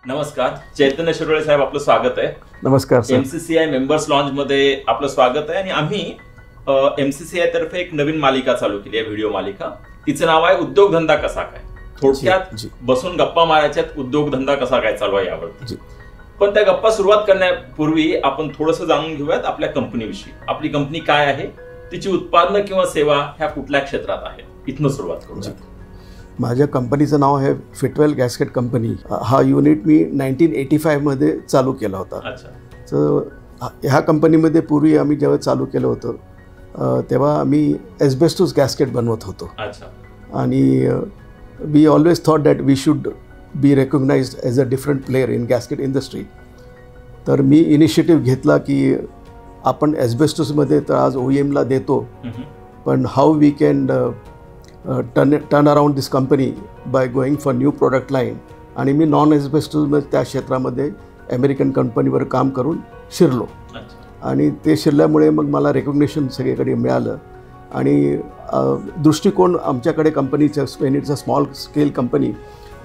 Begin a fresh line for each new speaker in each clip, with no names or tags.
नमस्कार, चैतन्य शिरोळे साहेब, आपलं स्वागत आहे.
नमस्कार सर.
MCCI मेंबर्स लॉन्च मध्ये आपलं स्वागत आहे. आणि आम्ही MCCI तर्फे एक नवीन मालिका चालू केली आहे, व्हिडिओ मालिका. तिचं नाव आहे उद्योगधंदा कसा काय. थोडक्यात बसून गप्पा मारायच्यात, उद्योगधंदा कसा काय चालू आहे यावरती. पण त्या गप्पा सुरुवात करण्यापूर्वी आपण थोडंसं जाणून घेऊयात आपल्या कंपनीविषयी. आपली कंपनी काय आहे, तिची उत्पादनं किंवा सेवा ह्या कुठल्या क्षेत्रात आहेत, इथनं सुरुवात करूया.
माझ्या कंपनीचं नाव आहे फिटवेल गॅस्केट कंपनी. हा युनिट मी 1985 मध्ये चालू केला होता. तर ह्या कंपनीमध्ये पूर्वी आम्ही जेव्हा चालू केलं होतं तेव्हा आम्ही एस्बेस्टोस गॅस्केट बनवत होतो. आणि we always thought that we should be recognised as a different player in gasket industry. तर मी इनिशिएटिव्ह घेतला की आपण एस्बेस्टोसमध्ये तर आज OEMला देतो, पण how we can turn around this company by going for new product line. आणि मी नॉन एस्बेस्टोसमध्ये त्या क्षेत्रामध्ये अमेरिकन कंपनीवर काम करून शिरलो. आणि ते शिरल्यामुळे मग मला रेकग्नेशन सगळीकडे मिळालं. आणि दृष्टिकोन आमच्याकडे कंपनीच्या स्पेनिटचा स्मॉल स्केल कंपनी,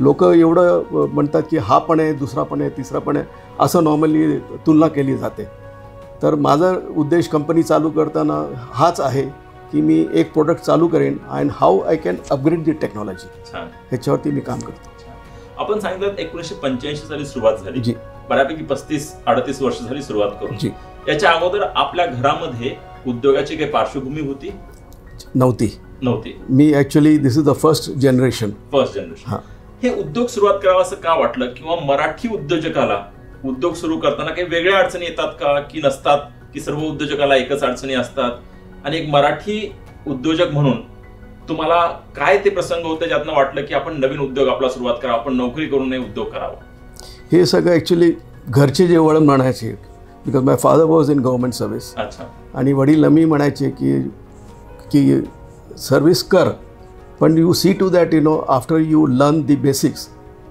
लोक एवढं म्हणतात की हा पण आहे, दुसरा पण आहे, तिसरा पण आहे, असं नॉर्मली तुलना केली जाते. तर माझा उद्देश कंपनी चालू करताना हाच आहे की मी एक प्रोडक्ट चालू करेन and how I can upgrade the technology. ह्याच्यावरती मी काम करतो.
आपण सांगितलं 1985 साली सुरुवात झाली. जी, बऱ्यापैकी 35-38 वर्ष झाली सुरुवात करून. जी, याच्या अगोदर आपल्या घरामध्ये उद्योगाची काही पार्श्वभूमी होती? नव्हती. मी actually this is the first generation. हे उद्योग सुरुवात करावं असं का वाटलं, किंवा मराठी उद्योजकाला उद्योग सुरू करताना काही वेगळ्या अडचणी येतात का, की नसतात, की सर्व उद्योजकाला एकच अडचणी असतात? आणि एक मराठी उद्योजक म्हणून तुम्हाला काय ते प्रसंग होते ज्यातनं वाटलं की आपण नवीन उद्योग आपला सुरुवात करावा, आपण नोकरी करून नये उद्योग करावा?
हे सगळं ॲक्च्युली घरचे जे वळण म्हणायचे, because my father was in government service. आणि वडील नेहमी म्हणायचे की सर्व्हिस कर, पण you see to that after you learn the basics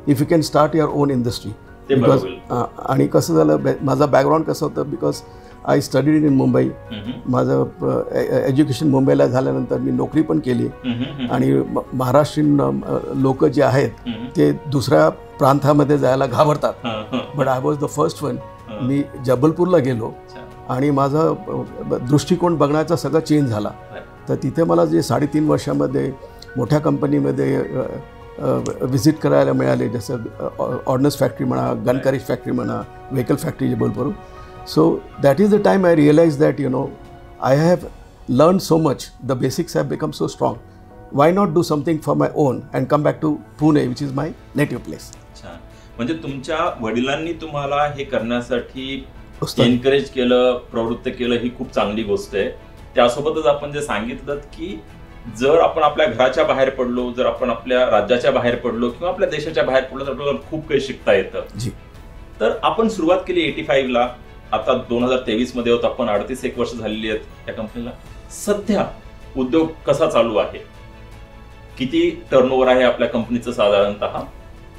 if you can start your own industry. Because आणि कसं झालं, माझा बॅकग्राऊंड कसं होतं, because I studied in Mumbai. माझं एज्युकेशन मुंबईला झाल्यानंतर मी नोकरी पण केली. आणि महाराष्ट्रीयन लोक जे आहेत ते दुसऱ्या प्रांतामध्ये जायला घाबरतात, but I was the first one. मी जबलपूरला गेलो आणि माझा दृष्टिकोन बघण्याचा सगळा चेंज झाला. तर तिथे मला जे 3.5 वर्षामध्ये मोठ्या कंपनीमध्ये व्हिजिट करायला मिळाले, जसं ऑर्डनन्स फॅक्टरी म्हणा, गन कॅरेज फॅक्टरी म्हणा, vehicle factory Jabalpur. So that is the time I realized that I have learned so much, the basics have become so strong. Why not do something for my own and come back to Pune, which is my native place.
म्हणजे तुमच्या वडिलांनी तुम्हाला हे करण्यासाठी encourage केलं, प्रवृत्त केलं, ही खूप चांगली गोष्ट आहे. त्यासोबतच आपण जे सांगितलं की जर आपण आपल्या घराच्या बाहेर पडलो, जर आपण आपल्या राज्याच्या बाहेर पडलो किंवा आपल्या देशाच्या बाहेर पडलो, तर आपल्याला खूप काही शिकता येतं. तर आपण सुरुवात केली 85 ला. आता 2023 मध्ये होत आपण, 38 वर्ष झालेली आहेत त्या कंपनीला. सध्या उद्योग कसा चालू आहे, किती टर्नओव्हर आहे आपल्या कंपनीचं साधारणतः,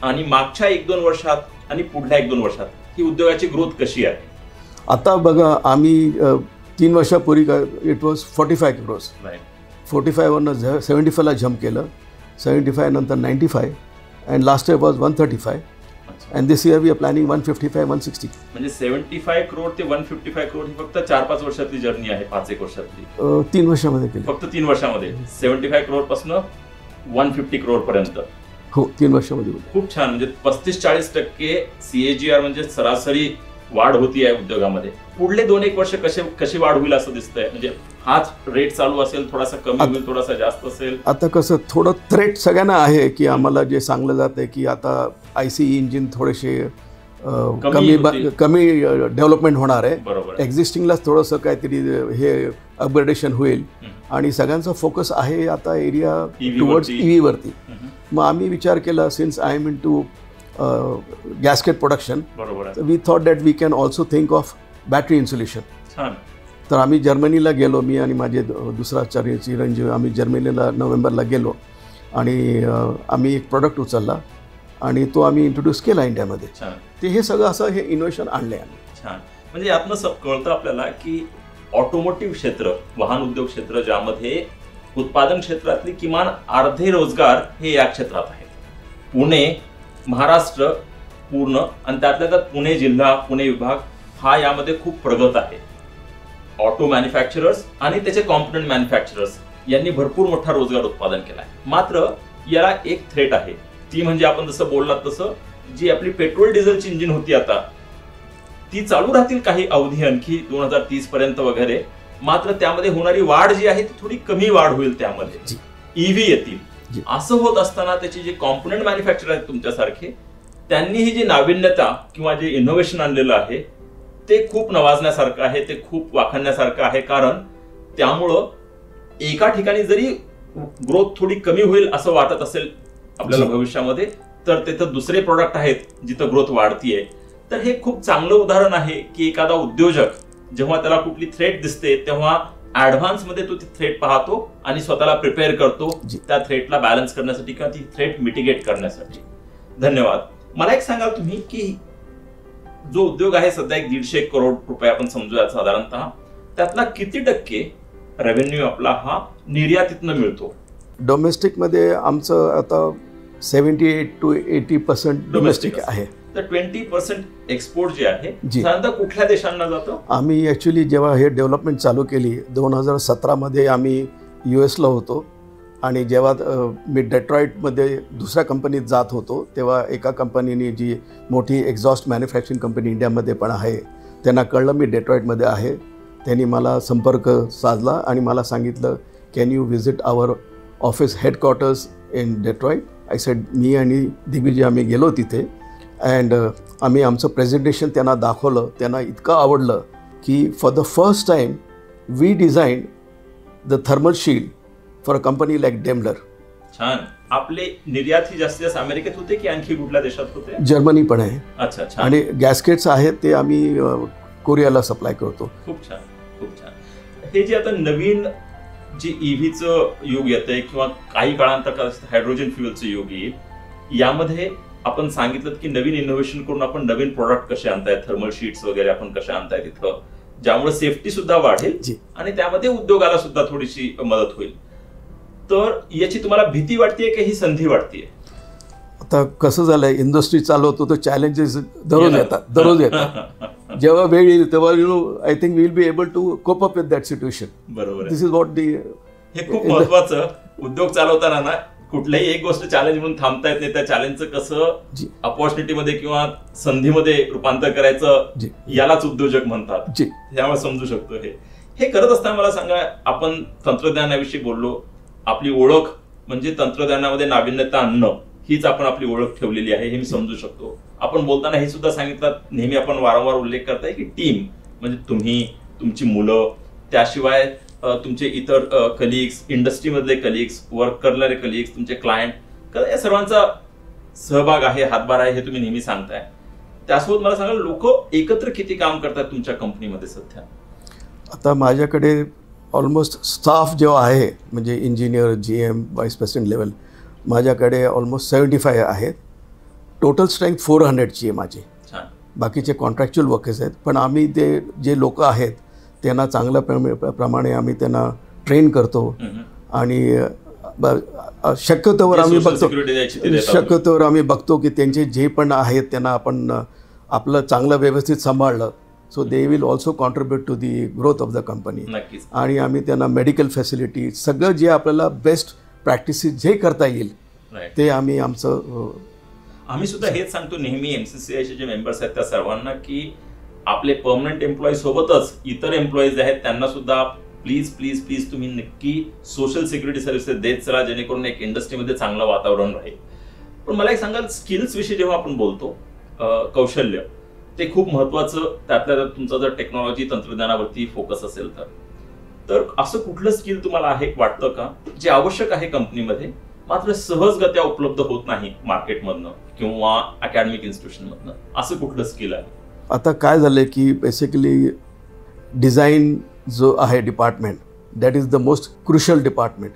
आणि मागच्या 1-2 वर्षात आणि पुढल्या 1-2 वर्षात ही उद्योगाची ग्रोथ कशी आहे?
आता बघा, आम्ही 3 वर्षापूर्वी इट वॉज 45 crores. 45 वरनं 75ला जम्प केलं, 75 नंतर 95, and last year was 135. And this year we are planning 155-160.
म्हणजे 75 crore ते 155 crore ही फक्त 4-5 वर्षातली जर्नी आहे, 5-1 वर्षातली.
3 वर्षामध्ये केली.
फक्त 3 वर्षामध्ये 75 crore पासून 150 crore पर्यंत.
हो, 3 वर्षामध्ये.
खूप छान. म्हणजे 35-40% CAGR म्हणजे सरासरी वाढ होती आहे उद्योगामध्ये. पुढले 2-1 वर्ष कशी वाढ होईल असं दिसतंय? म्हणजे हाच रेट चालू असेल, थोडासा कमी होईल, थोडासा जास्त असेल?
आता कसं, थोडं थ्रेट सगळ्यांना आहे की आम्हाला जे सांगलं जातं की आता ICE इंजिन थोडेसे कमी डेव्हलपमेंट होणार आहे, एक्झिस्टिंगलाच थोडंसं काहीतरी हे अपग्रेडेशन होईल. आणि सगळ्यांचा फोकस आहे आता एरिया टुवर्ड्स EV वरती. मग आम्ही विचार केला, since I am into gasket production, we thought that we can also think of battery insulation. तर आम्ही जर्मनीला गेलो, मी आणि माझे दुसरा चिरंजीव, आम्ही जर्मनीला नोव्हेंबरला गेलो आणि आम्ही एक प्रोडक्ट उचलला आणि तो आम्ही इंट्रोड्यूस केला इंडियामध्ये. ते हे सगळं असं हे इनोव्हेशन आणले आम्ही.
छान. म्हणजे यातनं कळतं आपल्याला की ऑटोमोटिव्ह क्षेत्र, वाहन उद्योग क्षेत्र, ज्यामध्ये उत्पादन क्षेत्रातले किमान अर्धे रोजगार हे या क्षेत्रात आहेत. पुणे, महाराष्ट्र पूर्ण, आणि त्यातल्या त्यात पुणे जिल्हा, पुणे विभाग हा यामध्ये खूप प्रगत आहे. ऑटो मॅन्युफॅक्चरर्स आणि त्याचे कॉम्पोनंट मॅन्युफॅक्चरर्स यांनी भरपूर मोठा रोजगार उत्पादन केला आहे. मात्र याला एक थ्रेट आहे, ती म्हणजे आपण जसं बोललात तसं जी आपली पेट्रोल डिझेलची इंजिन होती आता ती चालू राहतील काही अवधी आणखी 2030 पर्यंत वगैरे. मात्र त्यामध्ये होणारी वाढ जी आहे ती थोडी कमी वाढ होईल, त्यामध्ये ईव्ही येतील. असं होत असताना त्याचे जे कॉम्पोनंट मॅन्युफॅक्चर आहेत तुमच्यासारखे, त्यांनी ही जी नाविन्यता किंवा जे इनोव्हेशन आणलेलं आहे ते खूप नवाजण्यासारखं आहे, ते खूप वाखाणण्यासारखं आहे. कारण त्यामुळं एका ठिकाणी जरी ग्रोथ थोडी कमी होईल असं वाटत असेल आपल्याला भविष्यामध्ये, तर तिथं दुसरे प्रोडक्ट आहेत जिथं ग्रोथ वाढतीये. तर हे खूप चांगलं उदाहरण आहे की एखादा उद्योजक जेव्हा त्याला कुठली थ्रेट दिसते तेव्हा ऍडव्हान्स मध्ये तो ती थ्रेट पाहतो आणि स्वतःला प्रिपेअर करतो त्या थ्रेटला बॅलन्स करण्यासाठी किंवा ती थ्रेट मिटिगेट करण्यासाठी. धन्यवाद. मला एक सांगाल तुम्ही की जो उद्योग आहे सध्या 150 करोड रुपये आपण समजूया साधारणतः, त्यातला किती टक्के रेव्हेन्यू आपला हा निर्यातीतनं मिळतो?
डोमेस्टिक मध्ये आमचं आता 78 to 80% डोमेस्टिक आहे.
तर 20% एक्सपोर्ट जे आहे साधारणतः कुठल्या देशांना जातं?
आम्ही ऍक्च्युली जेव्हा हे डेव्हलपमेंट चालू केली 2017 मध्ये आम्ही US ला होतो, आणि जेव्हा मी डेट्रॉईटमध्ये दुसऱ्या कंपनीत जात होतो तेव्हा एका कंपनीने जी मोठी एक्झॉस्ट मॅन्युफॅक्चरिंग कंपनी इंडियामध्ये पण आहे त्यांना कळलं मी डेट्रॉईटमध्ये आहे. त्यांनी मला संपर्क साधला आणि मला सांगितलं can you visit our office headquarters in Detroit. I said मी आणि दिग्विजय आम्ही गेलो तिथे अँड आम्ही आमचं प्रेझेंटेशन त्यांना दाखवलं. त्यांना इतकं आवडलं की for the first time we design the thermal shield for a company like Daimler.
छान. आपले निर्यात ही जास्तीत जास्त अमेरिकेत होते की आणखी कुठल्या देशात होते?
जर्मनी पण आहे.
अच्छा.
आणि गॅस्केट्स आहेत ते आम्ही कोरियाला सप्लाय करतो.
खूप छान, खूप छान. हे जे आता नवीन जे ईव्हीचं युग येतंय किंवा काही काळानंतर हायड्रोजन फ्युएलचं युग येईल, यामध्ये आपण सांगितलं की नवीन इनोव्हेशन करून आपण नवीन प्रोडक्ट कसे आणतायत, थर्मल शीट्स वगैरे आपण कसे आणतायत इथं, ज्यामुळे सेफ्टी सुद्धा वाढेल आणि त्यामध्ये उद्योगाला सुद्धा थोडीशी मदत होईल. तर याची तुम्हाला भीती वाटतेय की ही संधी वाटतेय?
आता कसं झालंय, इंडस्ट्री चालवतो तर चॅलेंजेस दररोज येतात. जेव्हा वेळ येईल तेव्हा I think we will be able to cope up with that situation.
बरोबर.
This is what the.
हे खूप महत्वाचं. उद्योग चालवताना ना कुठल्याही एक गोष्ट चॅलेंज म्हणून थांबता येत नाही. त्या चॅलेंजचं कसं अपॉर्च्युनिटीमध्ये किंवा संधीमध्ये रूपांतर करायचं यालाच उद्योजक म्हणतात. त्यामुळे समजू शकतो. हे करत असताना मला सांगा, आपण तंत्रज्ञानाविषयी बोललो. आपली ओळख म्हणजे तंत्रज्ञानामध्ये नाविन्यता आणणं हीच आपण आपली ओळख ठेवलेली आहे, हे मी समजू शकतो. आपण बोलताना हे सुद्धा सांगितलं, नेहमी आपण वारंवार उल्लेख करताय की टीम म्हणजे तुम्ही, तुमची मुलं, त्याशिवाय तुमचे इतर कलिग्स, इंडस्ट्रीमधले कलिग्स, वर्क करणारे कलिग्स, तुमचे क्लायंट, या सर्वांचा सहभाग आहे, हातभार आहे, हे तुम्ही नेहमी सांगताय. त्यासोबत मला सांगा, लोक एकत्र किती काम करतात तुमच्या कंपनीमध्ये सध्या?
आता माझ्याकडे ऑलमोस्ट स्टाफ जेव्हा आहे म्हणजे engineer, GM, vice president level, माझ्याकडे ऑलमोस्ट 75 आहेत. टोटल स्ट्रेंथ 400ची आहे माझी. बाकीचे कॉन्ट्रॅक्च्युअल वर्कर्स आहेत. पण आम्ही ते जे लोक आहेत त्यांना चांगल्या प्रमाणे आम्ही त्यांना ट्रेन करतो आणि शक्यतोवर आम्ही बघतो की त्यांचे जे पण आहेत त्यांना आपण आपलं चांगलं व्यवस्थित सांभाळलं. So they will also contribute to the growth of the company. आणि आम्ही त्यांना मेडिकल फॅसिलिटी सगळं जे आपल्याला बेस्ट प्रॅक्टिसेस जे करता येईल ते आम्ही
आम्ही सुद्धा हेच सांगतो नेहमी MCCIचे जे मेंबर्स आहेत त्या सर्वांना की आपले परमनंट एम्प्लॉई सोबतच इतर एम्प्लॉईज आहेत त्यांना सुद्धा प्लीज प्लीज प्लीज तुम्ही नक्की सोशल सिक्युरिटी सर्व्हिसेस देत चला, जेणेकरून एक इंडस्ट्रीमध्ये चांगलं वातावरण राहील. पण मला एक सांगाल, स्किल्स विषयी जेव्हा आपण बोलतो, कौशल्य ते खूप महत्वाचं. त्यातल्या तुमचा जर टेक्नॉलॉजी तंत्रज्ञानावरती फोकस असेल तर असं कुठलं स्किल तुम्हाला आहे वाटतं का जे आवश्यक आहे कंपनीमध्ये, मात्र सहजगत्या उपलब्ध होत नाही मार्केटमधनं किंवा अकॅडमिक इन्स्टिट्यूशनमधनं, असं कुठलं स्किल आहे?
आता काय झालंय की बेसिकली डिझाईन जो आहे department, that is the most crucial department.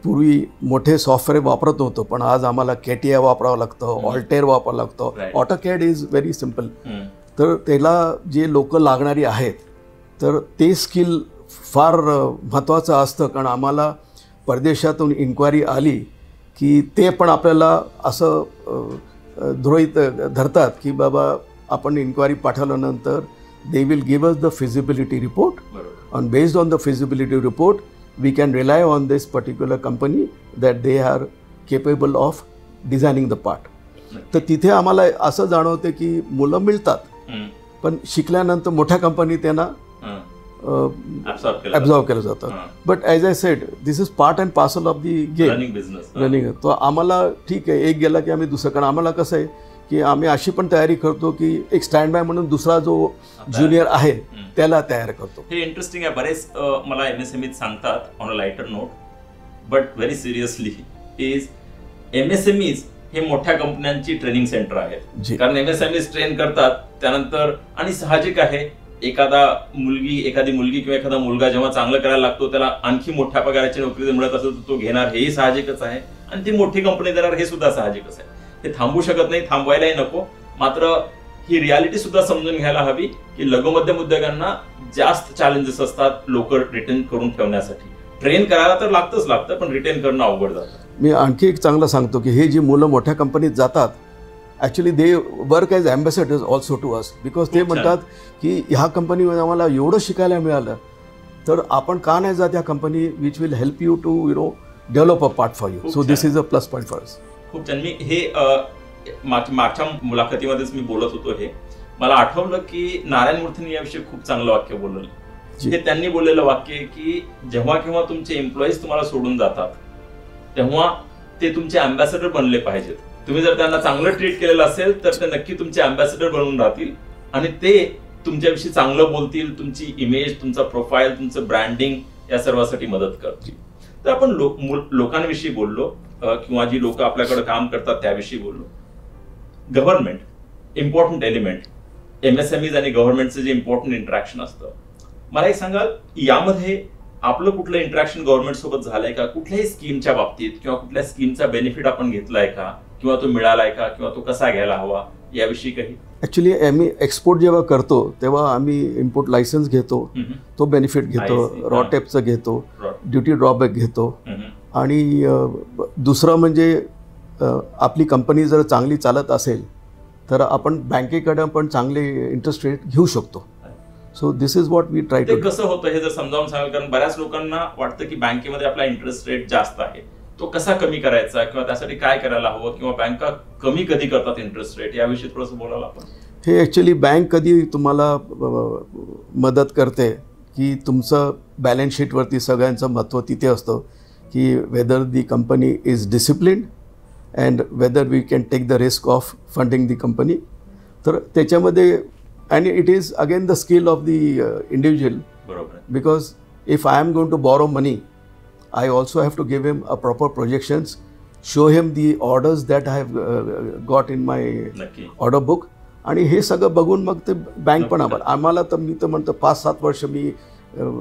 पूर्वी मोठे सॉफ्टवेअर वापरत होतो, पण आज आम्हाला CATIA वापरावं लागतं, ऑल्टेअर वापरावं लागतं. AutoCAD is very simple. तर त्याला जे लोक लागणारी आहेत तर ते स्किल फार महत्त्वाचं असतं. कारण आम्हाला परदेशातून इन्क्वायरी आली की ते पण आपल्याला असं गृहीत धरतात की बाबा आपण इन्क्वायरी पाठवल्यानंतर they will give us the feasibility report, and based on the feasibility report we can rely on this particular company that they are capable of designing the part. तर तिथे आम्हाला असं जाणवते की मुलं मिळतात पण शिकल्यानंतर मोठ्या कंपनी त्यांना ॲब्झॉर्व केलं जातं. But as I said this is part and parcel of the game, running. तो आम्हाला ठीक आहे, एक गेला की आम्ही दुसरं, कारण आम्हाला कसं आहे की आम्ही अशी पण तयारी करतो की एक स्टँड बाय म्हणून दुसरा जो ज्युनियर आहे त्याला तयार करतो.
हे इंटरेस्टिंग आहे. बरेच मला MSME सांगतात on a lighter note, but very seriously is MSMEs हे मोठ्या कंपन्यांची ट्रेनिंग सेंटर आहेत. कारण MSMEs ट्रेन करतात त्यानंतर, आणि साहजिक आहे एखादी मुलगी किंवा एखादा मुलगा जेव्हा चांगलं करायला लागतो त्याला आणखी मोठ्या पगाराची नोकरी मिळत असेल तर तो घेणार, हेही साहजिकच आहे. आणि ती मोठी कंपनी देणार हे सुद्धा साहजिकच आहे. ते थांबू शकत नाही, थांबवायलाही नको. मात्र ही रियालिटी सुद्धा समजून घ्यायला हवी की लघु मध्यम उद्योगांना जास्त चॅलेंजेस असतात लोक रिटेन करून ठेवण्यासाठी. ट्रेन करायला तर लागतं पण रिटेन करणं अवघड जातं.
मी आणखी एक चांगलं सांगतो की हे जी मुलं मोठ्या कंपनीत जातात actually they work as ambassadors also to us, because ते म्हणतात की ह्या कंपनीमध्ये आम्हाला एवढं शिकायला मिळालं तर आपण का नाही जात या company which will help you to develop a part for you. So this is a plus point for us.
खूप छान. मी हे मागच्या मुलाखतीमध्येच मी बोलत होतो, हे मला आठवलं की नारायण मूर्तींनी याविषयी खूप चांगलं वाक्य बोललं. हे त्यांनी बोललेलं वाक्य आहे की जेव्हा केव्हा तुमचे एम्प्लॉईज तुम्हाला सोडून जातात तेव्हा ते तुमचे अँबॅसेडर बनले पाहिजेत. तुम्ही जर त्यांना चांगलं ट्रीट केलेलं असेल तर ते नक्की तुमचे अँबॅसेडर बनून राहतील आणि ते तुमच्याविषयी चांगलं बोलतील, तुमची इमेज, तुमचा प्रोफाईल, तुमचं ब्रँडिंग या सर्वासाठी मदत करतील. तर आपण लोकांविषयी बोललो किंवा जी लोक आपल्याकडे काम करतात त्याविषयी बोललो. गव्हर्नमेंट इम्पॉर्टंट एलिमेंट, MSMEs आणि गव्हर्नमेंटचं जे इम्पॉर्टंट इंटरॅक्शन असतं, मला एक सांगाल यामध्ये आपलं कुठलं इंटरॅक्शन गव्हर्नमेंट सोबत झालंय का? कुठल्याही स्कीमच्या बाबतीत किंवा कुठल्या स्कीमचा बेनिफिट आपण घेतलाय का, किंवा तो मिळालाय का, किंवा तो कसा घ्यायला हवा याविषयी काही?
ॲक्च्युली आम्ही एक्सपोर्ट जेव्हा करतो तेव्हा आम्ही इम्पोर्ट लायसन्स घेतो, तो बेनिफिट घेतो, रॉटेपचं घेतो, ड्युटी ड्रॉबॅक घेतो. आणि दुसरं म्हणजे आपली कंपनी जर चांगली चालत असेल तर आपण बँकेकडे पण चांगले इंटरेस्ट रेट घेऊ शकतो. So this is what we try to.
कसं होतं हे जर समजावून सांगाल, कारण बऱ्याच लोकांना वाटतं की बँकेमध्ये आपला इंटरेस्ट रेट जास्त आहे, तो कसा कमी करायचा किंवा त्यासाठी काय करायला हवं, किंवा बँका कमी कधी करतात इंटरेस्ट रेट, याविषयी थोडंसं बोलायला आपण.
हे ॲक्च्युली बँक कधी तुम्हाला मदत करते की तुमचं बॅलन्स शीटवरती सगळ्यांचं महत्त्व तिथे असतं की whether the company is disciplined and whether we can take the risk of funding the company. तर त्याच्यामध्ये and it is again the skill of the individual, because if I am going to borrow money I also have to give him a proper projections, show him the orders that I have got in my order book, आणि हे सगळं बघून मग ते bank पण आम्हाला तर मी तर म्हणतो 5-7 वर्ष मी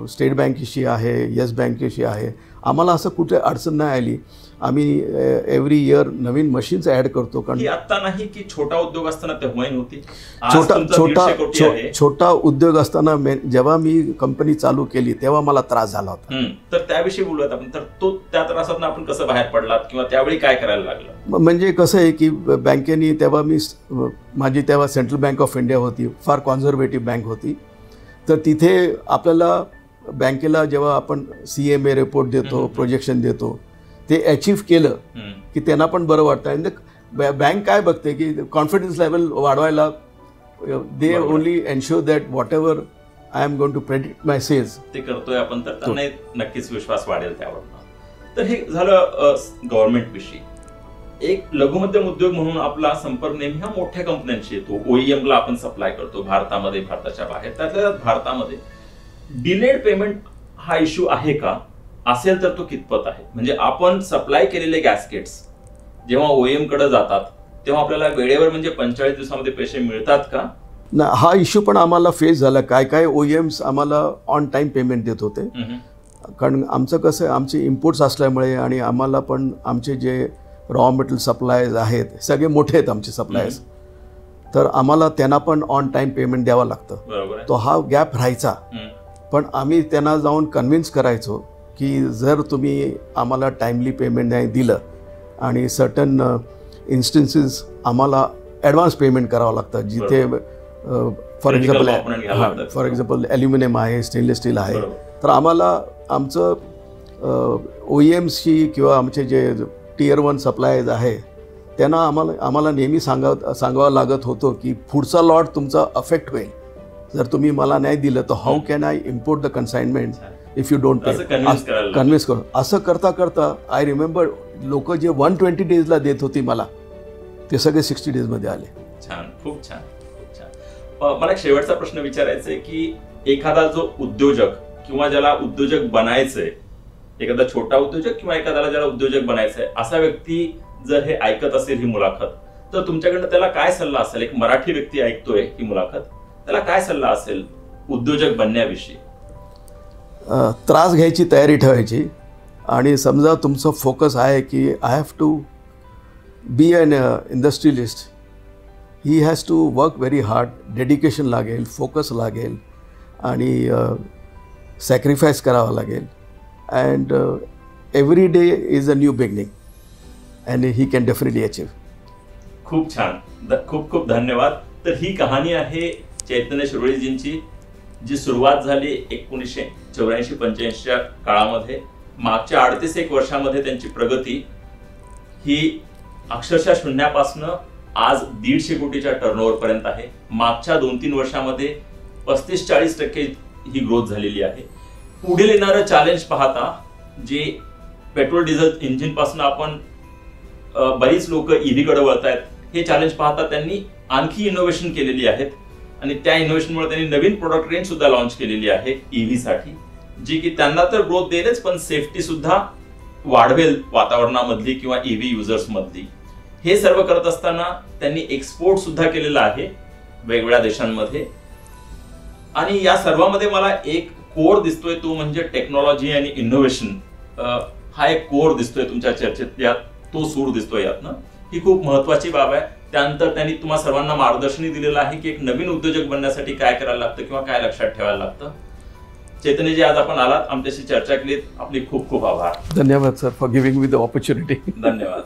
स्टेट बँकेशी आहे, येस बँकेशी आहे, आम्हाला असं कुठे अडचण नाही आली. आम्ही एव्हरी इयर नवीन मशीन्स ॲड करतो.
कारण आता नाही की छोटा उद्योग असताना तेव्हाही नव्हती.
छोटा उद्योग असताना जेव्हा मी कंपनी चालू केली तेव्हा मला त्रास झाला होता.
तर त्याविषयी बोलूयात आपण. तर तो त्या त्रासातून आपण कसं बाहेर पडलात किंवा त्यावेळी काय करायला लागलं?
म्हणजे कसं आहे की बँकेने तेव्हा माझी तेव्हा सेंट्रल बँक ऑफ इंडिया होती, फार कॉन्झर्वेटिव्ह बँक होती. तर तिथे आपल्याला बँकेला जेव्हा आपण CMA रिपोर्ट देतो, प्रोजेक्शन देतो, ते अचीव्ह केलं की त्यांना पण बरं वाटतं. आणि बँक काय बघते की कॉन्फिडन्स लेवल वाढवायला they only ensure that whatever I am going to predict my sales
ते करतोय आपण, तर त्यांना नक्कीच विश्वास वाढेल त्यावर. तर हे झालं गव्हर्नमेंट विषयी. एक लघुमध्यम उद्योग म्हणून आपला संपर्क नेहमी ह्या मोठ्या कंपन्यांशी येतो. OEM ला आपण सप्लाय करतो भारतामध्ये, भारताच्या बाहेर. त्यातल्या भारतामध्ये डिलेड पेमेंट हा इश्यू आहे का? असेल तर तो कितपत आहे? म्हणजे आपण सप्लाय केलेले गॅस्केट्स जेव्हा OEM कडे जातात तेव्हा आपल्याला वेळेवर म्हणजे 45 दिवसामध्ये पैसे मिळतात का?
ना, हा इश्यू पण आम्हाला फेस झाला. काय OEMs आम्हाला ऑन टाइम पेमेंट देत होते. कारण आमचं कसं आहे, आमचे इम्पोर्ट्स असल्यामुळे आणि आम्हाला पण आमचे जे रॉ मटेरियल सप्लायर्स आहेत सगळे मोठे आहेत आमचे सप्लायर्स, तर आम्हाला त्यांना पण ऑन टाइम पेमेंट द्यावं लागतं. तो हा गॅप राहायचा. पण आम्ही त्यांना जाऊन कन्व्हिन्स करायचो की जर तुम्ही आम्हाला टाईमली पेमेंट नाही दिलं आणि सर्टन इन्स्टन्सेस आम्हाला ॲडव्हान्स पेमेंट करावं लागतं, जिथे फॉर एक्झाम्पल ॲल्युमिनियम आहे, स्टेनलेस स्टील आहे, तर आम्हाला आमचं OEMशी किंवा आमचे जे Tier 1 सप्लायर्स आहे त्यांना आम्हाला नेहमी सांगावं लागत होतं की पुढचा लॉट तुमचा अफेक्ट होईल जर तुम्ही मला नाही दिलं, तर how can I import the consignment if you don't pay. Convince करू. असं करता करता आय रिमेंबर लोक जे 120 डेजला देत होती मला, ते सगळे 60 डेजमध्ये आले.
छान, खूप छान, खूप छान. मला एक शेवटचा प्रश्न विचारायचा आहे की एखादा जो उद्योजक किंवा ज्याला उद्योजक बनायचंय, एखादा छोटा उद्योजक किंवा एखाद्याला ज्याला उद्योजक बनायचंय, असा व्यक्ती जर हे ऐकत असेल ही मुलाखत, तर तुमच्याकडनं त्याला काय सल्ला असेल? एक मराठी व्यक्ती ऐकतोय ही मुलाखत, त्याला काय सल्ला असेल उद्योजक बनण्याविषयी?
त्रास घ्यायची तयारी ठेवायची आणि समजा तुमचं फोकस आहे की I have to be an industrialist, he has to work very hard, dedication लागेल, फोकस लागेल आणि सॅक्रिफाईस करावं लागेल. And every day is a new beginning and he can definitely achieve.
खूप छान, खूप खूप धन्यवाद. तर ही कहाणी आहे चैतन्य शिरोळेजींची, जी सुरुवात झाली 1984-85च्या काळामध्ये. मागच्या 38 वर्षामध्ये त्यांची प्रगती ही अक्षरशः शून्यापासनं आज 150 कोटीच्या टर्नओव्हर पर्यंत आहे. मागच्या 2-3 वर्षामध्ये 35-40% ही ग्रोथ झालेली आहे. पुढील येणारं चॅलेंज पाहता, जे पेट्रोल डिझेल इंजिन पासून आपण बरीच लोक EV कडे वळत आहेत, हे चॅलेंज पाहता त्यांनी आणखी इनोव्हेशन केलेली आहेत आणि त्या इनोव्हेशनमुळे त्यांनी नवीन प्रोडक्ट रेंज सुद्धा लॉन्च केलेली आहे EV साठी, जी की त्यांना तर ग्रोथ देईलच पण सेफ्टी सुद्धा वाढवेल वातावरणामधली किंवा EV युजर्स मधली. हे सर्व करत असताना त्यांनी एक्सपोर्ट सुद्धा केलेला आहे वेगवेगळ्या देशांमध्ये. आणि या सर्वांमध्ये मला एक कोर दिसतोय, तो म्हणजे टेक्नॉलॉजी आणि इनोव्हेशन. हा एक कोर दिसतोय तुमच्या चर्चेत, यात तो सूर दिसतोय यातनं. ही खूप महत्वाची बाब आहे. त्यानंतर त्यांनी तुम्हा सर्वांना मार्गदर्शनही दिलेलं आहे की एक नवीन उद्योजक बनण्यासाठी काय करायला लागतं किंवा काय लक्षात ठेवायला लागतं. चैतन्यजी, आज आपण आलात, आमच्याशी चर्चा केलीत, आपले खूप खूप आभार.
धन्यवाद sir for giving me the opportunity.
धन्यवाद.